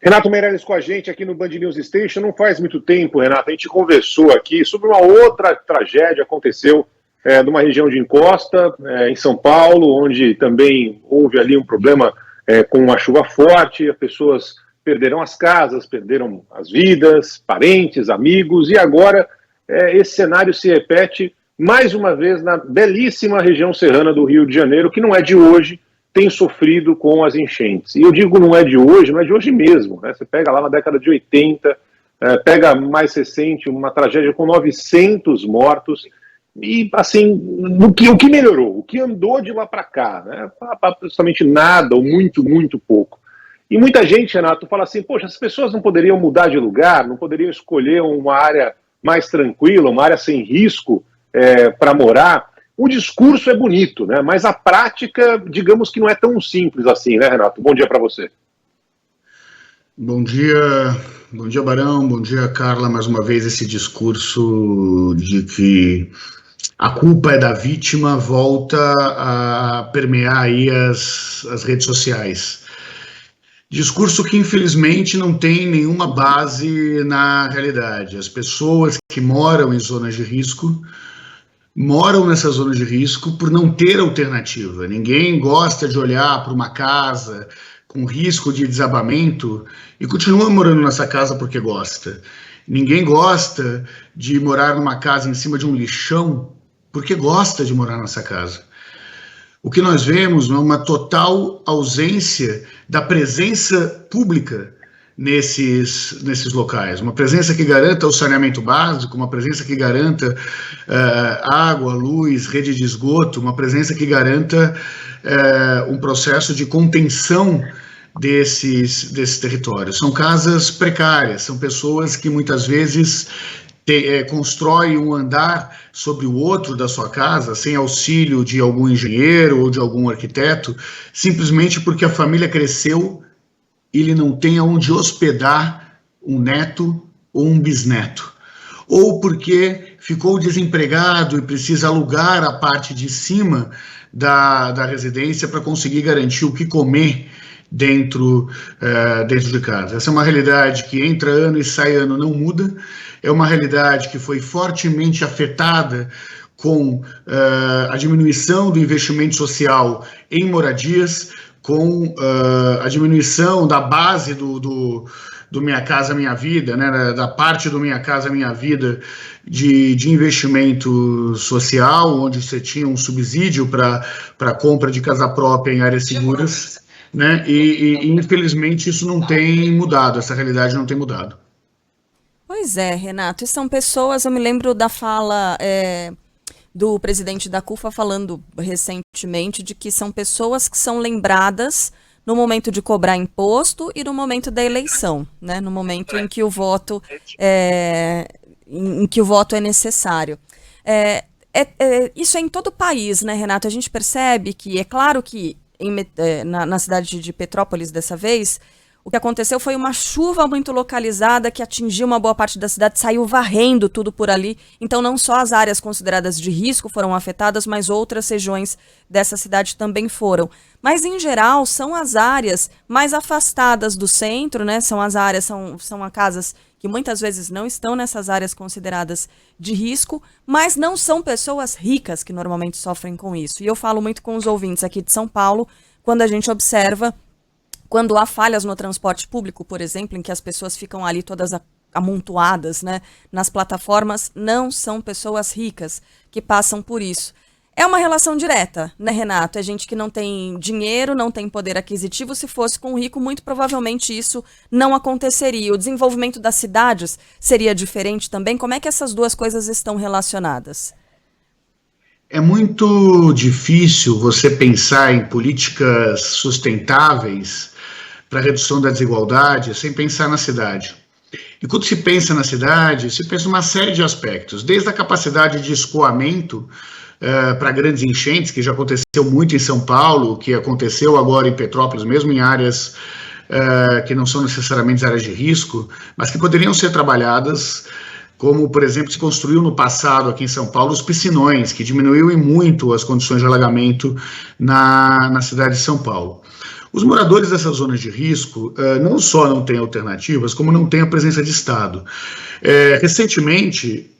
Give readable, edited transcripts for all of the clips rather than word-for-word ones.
Renato Meirelles com a gente aqui no Band News Station. Não faz muito tempo, Renato, a gente conversou aqui sobre uma outra tragédia que aconteceu numa região de encosta, em São Paulo, onde também houve ali um problema com uma chuva forte, as pessoas perderam as casas, perderam as vidas, parentes, amigos, e agora esse cenário se repete mais uma vez na belíssima região serrana do Rio de Janeiro, que não é de hoje, tem sofrido com as enchentes. E eu digo não é de hoje mesmo. Né? Você pega lá na década de 80, pega mais recente, uma tragédia com 900 mortos, e assim, o que melhorou? O que andou de lá para cá? Né? Absolutamente nada, ou muito, muito pouco. E muita gente, Renato, fala assim, poxa, as pessoas não poderiam mudar de lugar, não poderiam escolher uma área mais tranquila, uma área sem risco para morar. O discurso é bonito, né? Mas a prática, digamos que não é tão simples assim, né, Renato? Bom dia para você. Bom dia, Barão, bom dia, Carla. Mais uma vez esse discurso de que a culpa é da vítima volta a permear aí as redes sociais. Discurso que infelizmente não tem nenhuma base na realidade. As pessoas que moram em zonas de risco moram nessas zonas de risco por não ter alternativa. Ninguém gosta de olhar para uma casa com risco de desabamento e continua morando nessa casa porque gosta. Ninguém gosta de morar numa casa em cima de um lixão porque gosta de morar nessa casa. O que nós vemos é uma total ausência da presença pública nesses locais, uma presença que garanta o saneamento básico, uma presença que garanta água, luz, rede de esgoto, uma presença que garanta um processo de contenção desses territórios. São casas precárias, são pessoas que muitas vezes constroem um andar sobre o outro da sua casa, sem auxílio de algum engenheiro ou de algum arquiteto, simplesmente porque a família cresceu e ele não tem aonde hospedar um neto ou um bisneto, ou porque ficou desempregado e precisa alugar a parte de cima da residência para conseguir garantir o que comer dentro de casa. Essa é uma realidade que entra ano e sai ano não muda, é uma realidade que foi fortemente afetada com a diminuição do investimento social em moradias, com a diminuição da base do Minha Casa Minha Vida, né, da parte do Minha Casa Minha Vida de investimento social, onde você tinha um subsídio para compra de casa própria em áreas seguras, né, e infelizmente isso não tem mudado, essa realidade não tem mudado. Pois é, Renato, e são pessoas, eu me lembro da fala do presidente da CUFA falando recentemente de que são pessoas que são lembradas no momento de cobrar imposto e no momento da eleição, né? No momento em que o voto é necessário. Isso é em todo o país, né, Renato? A gente percebe que, é claro que na cidade de Petrópolis dessa vez, o que aconteceu foi uma chuva muito localizada que atingiu uma boa parte da cidade, saiu varrendo tudo por ali. Então não só as áreas consideradas de risco foram afetadas, mas outras regiões dessa cidade também foram. Mas em geral são as áreas mais afastadas do centro, né? São as áreas, são casas que muitas vezes não estão nessas áreas consideradas de risco, mas não são pessoas ricas que normalmente sofrem com isso. E eu falo muito com os ouvintes aqui de São Paulo, quando a gente observa quando há falhas no transporte público, por exemplo, em que as pessoas ficam ali todas amontoadas, né, nas plataformas, não são pessoas ricas que passam por isso. É uma relação direta, né, Renato? É gente que não tem dinheiro, não tem poder aquisitivo. Se fosse com o rico, muito provavelmente isso não aconteceria. O desenvolvimento das cidades seria diferente também. Como é que essas duas coisas estão relacionadas? É muito difícil você pensar em políticas sustentáveis para a redução da desigualdade sem pensar na cidade. E quando se pensa na cidade, se pensa uma série de aspectos, desde a capacidade de escoamento para grandes enchentes, que já aconteceu muito em São Paulo, que aconteceu agora em Petrópolis, mesmo em áreas que não são necessariamente áreas de risco, mas que poderiam ser trabalhadas, como, por exemplo, se construiu no passado aqui em São Paulo os piscinões, que diminuiu em muito as condições de alagamento na cidade de São Paulo. Os moradores dessas zonas de risco não só não têm alternativas, como não têm a presença de Estado. Recentemente,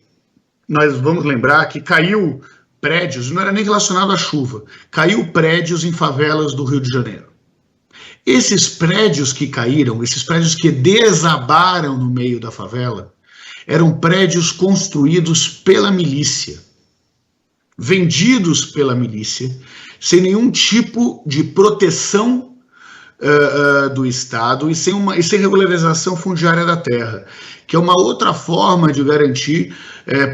nós vamos lembrar que caiu prédios, não era nem relacionado à chuva, caiu prédios em favelas do Rio de Janeiro. Esses prédios que caíram, esses prédios que desabaram no meio da favela, eram prédios construídos pela milícia, vendidos pela milícia, sem nenhum tipo de proteção do Estado e sem regularização fundiária da terra, que é uma outra forma de garantir,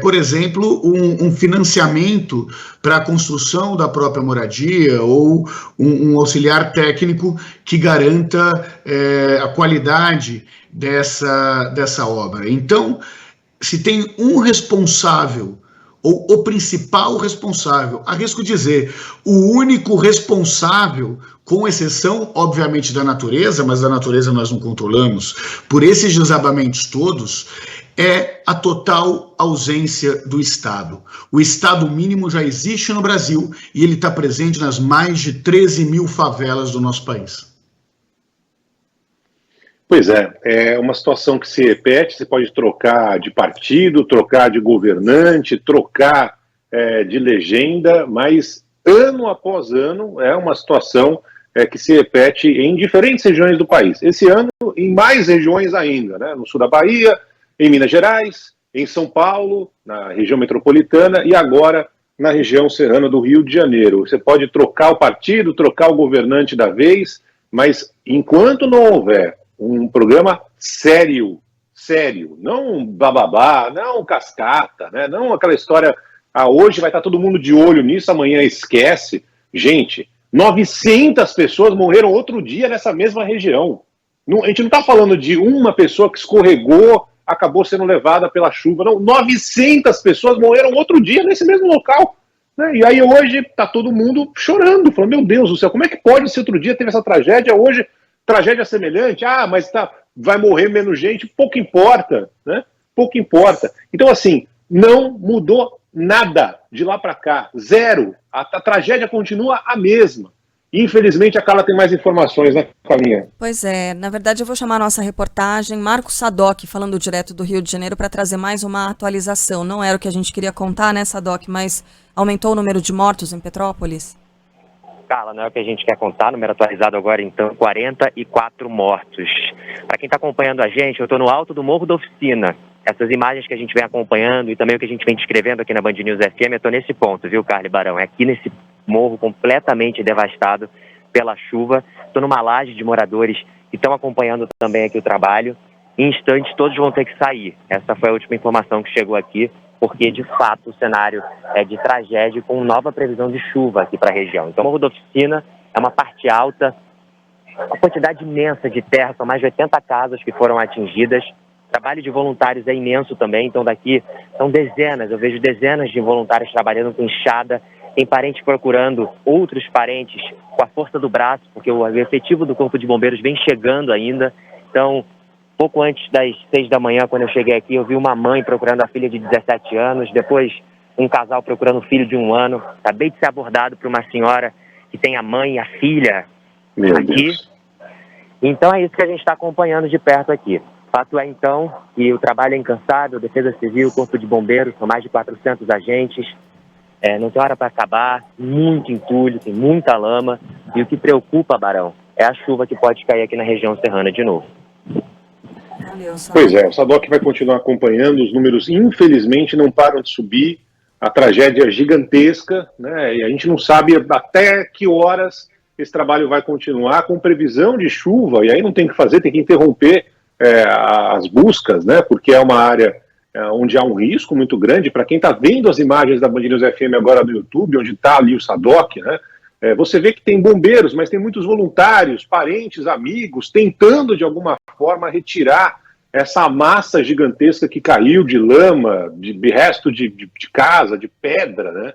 por exemplo, um financiamento para a construção da própria moradia ou um auxiliar técnico que garanta a qualidade dessa obra. Então, se tem um responsável, ou o principal responsável, arrisco dizer, o único responsável, com exceção, obviamente, da natureza, mas da natureza nós não controlamos, por esses desabamentos todos, é a total ausência do Estado. O Estado mínimo já existe no Brasil e ele está presente nas mais de 13 mil favelas do nosso país. Pois é uma situação que se repete, você pode trocar de partido, trocar de governante, trocar de legenda, mas ano após ano é uma situação que se repete em diferentes regiões do país. Esse ano, em mais regiões ainda, né? No sul da Bahia, em Minas Gerais, em São Paulo, na região metropolitana e agora na região serrana do Rio de Janeiro. Você pode trocar o partido, trocar o governante da vez, mas enquanto não houver um programa sério, não um bababá, não um cascata, né? Não aquela história, hoje vai estar todo mundo de olho nisso, amanhã esquece. Gente, 900 pessoas morreram outro dia nessa mesma região. A gente não está falando de uma pessoa que escorregou, acabou sendo levada pela chuva, não. 900 pessoas morreram outro dia nesse mesmo local. Né? E aí hoje está todo mundo chorando, falando, meu Deus do céu, como é que pode ser outro dia teve essa tragédia, hoje tragédia semelhante, mas vai morrer menos gente, pouco importa, né? Pouco importa. Então, assim, não mudou nada de lá para cá, zero. A tragédia continua a mesma. Infelizmente, a Carla tem mais informações, né, Carlinha? Pois é, na verdade eu vou chamar a nossa reportagem, Marcos Sadoc, falando direto do Rio de Janeiro, para trazer mais uma atualização. Não era o que a gente queria contar, né, Sadoc, mas aumentou o número de mortos em Petrópolis? Carla, não é o que a gente quer contar, número atualizado agora, então, 44 mortos. Para quem está acompanhando a gente, eu estou no alto do Morro da Oficina. Essas imagens que a gente vem acompanhando e também o que a gente vem descrevendo aqui na Band News FM, eu estou nesse ponto, viu, Carla e Barão? É aqui nesse morro completamente devastado pela chuva. Estou numa laje de moradores que estão acompanhando também aqui o trabalho. Em instantes, todos vão ter que sair. Essa foi a última informação que chegou aqui, porque, de fato, o cenário é de tragédia com nova previsão de chuva aqui para a região. Então, o Morro da Oficina é uma parte alta, uma quantidade imensa de terra, são mais de 80 casas que foram atingidas. O trabalho de voluntários é imenso também, então daqui são dezenas, eu vejo dezenas de voluntários trabalhando com enxada, tem parentes procurando outros parentes com a força do braço, porque o efetivo do Corpo de Bombeiros vem chegando ainda. Então, pouco antes das 6 da manhã, quando eu cheguei aqui, eu vi uma mãe procurando a filha de 17 anos, depois um casal procurando o filho de 1 ano. Acabei de ser abordado por uma senhora que tem a mãe e a filha aqui. Então é isso que a gente está acompanhando de perto aqui. Fato é, então, que o trabalho é incansável, Defesa Civil, Corpo de Bombeiros, são mais de 400 agentes, não tem hora para acabar, muito entulho, tem muita lama, e o que preocupa, Barão, é a chuva que pode cair aqui na região serrana de novo. Pois é, o Sadoc vai continuar acompanhando, os números infelizmente não param de subir, a tragédia é gigantesca, né, e a gente não sabe até que horas esse trabalho vai continuar com previsão de chuva, e aí não tem o que fazer, tem que interromper as buscas, né, porque é uma área onde há um risco muito grande. Para quem está vendo as imagens da Band News FM agora no YouTube, onde está ali o Sadoc, né, você vê que tem bombeiros, mas tem muitos voluntários, parentes, amigos, tentando de alguma forma retirar essa massa gigantesca que caiu de lama, de resto de casa, de pedra, né,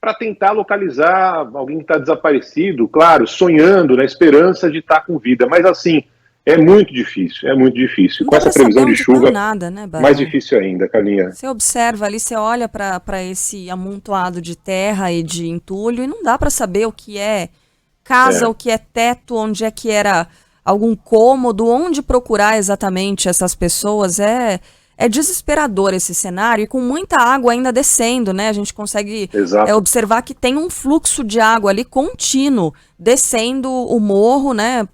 para tentar localizar alguém que está desaparecido, claro, sonhando, na esperança de estar com vida, mas assim, é muito difícil, com essa previsão de chuva, nada, né, mais difícil ainda, Carlinha. Você observa ali, você olha para esse amontoado de terra e de entulho e não dá para saber o que é casa, o que é teto, onde é que era algum cômodo, onde procurar exatamente essas pessoas. É desesperador esse cenário, e com muita água ainda descendo, né? A gente consegue observar que tem um fluxo de água ali contínuo, descendo o morro, né?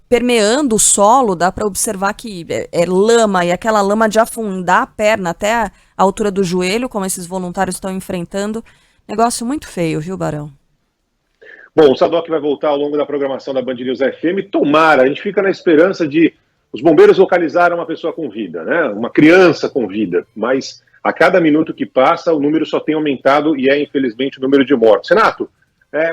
Permeando o solo, dá para observar que é lama, e aquela lama de afundar a perna até a altura do joelho, como esses voluntários estão enfrentando. Negócio muito feio, viu, Barão? Bom, o Sadoc vai voltar ao longo da programação da Band News FM. Tomara, a gente fica na esperança de os bombeiros localizaram uma pessoa com vida, né? Uma criança com vida, mas a cada minuto que passa o número só tem aumentado e infelizmente o número de mortos. Renato,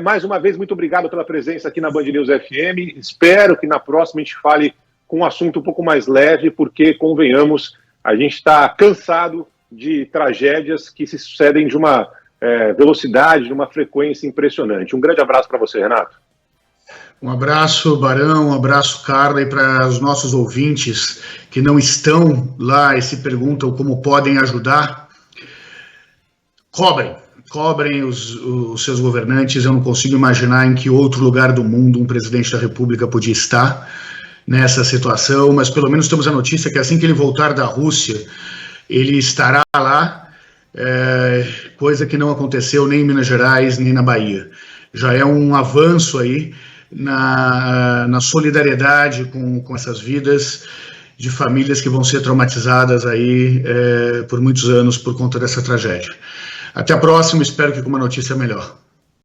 mais uma vez, muito obrigado pela presença aqui na Band News FM. Espero que na próxima a gente fale com um assunto um pouco mais leve, porque, convenhamos, a gente está cansado de tragédias que se sucedem de uma velocidade, de uma frequência impressionante. Um grande abraço para você, Renato. Um abraço, Barão, um abraço, Carla, e para os nossos ouvintes que não estão lá e se perguntam como podem ajudar, cobrem os seus governantes. Eu não consigo imaginar em que outro lugar do mundo um presidente da República podia estar nessa situação, mas pelo menos temos a notícia que assim que ele voltar da Rússia, ele estará lá, coisa que não aconteceu nem em Minas Gerais, nem na Bahia. Já é um avanço aí na solidariedade com essas vidas de famílias que vão ser traumatizadas aí por muitos anos por conta dessa tragédia. Até a próxima, espero que com uma notícia melhor.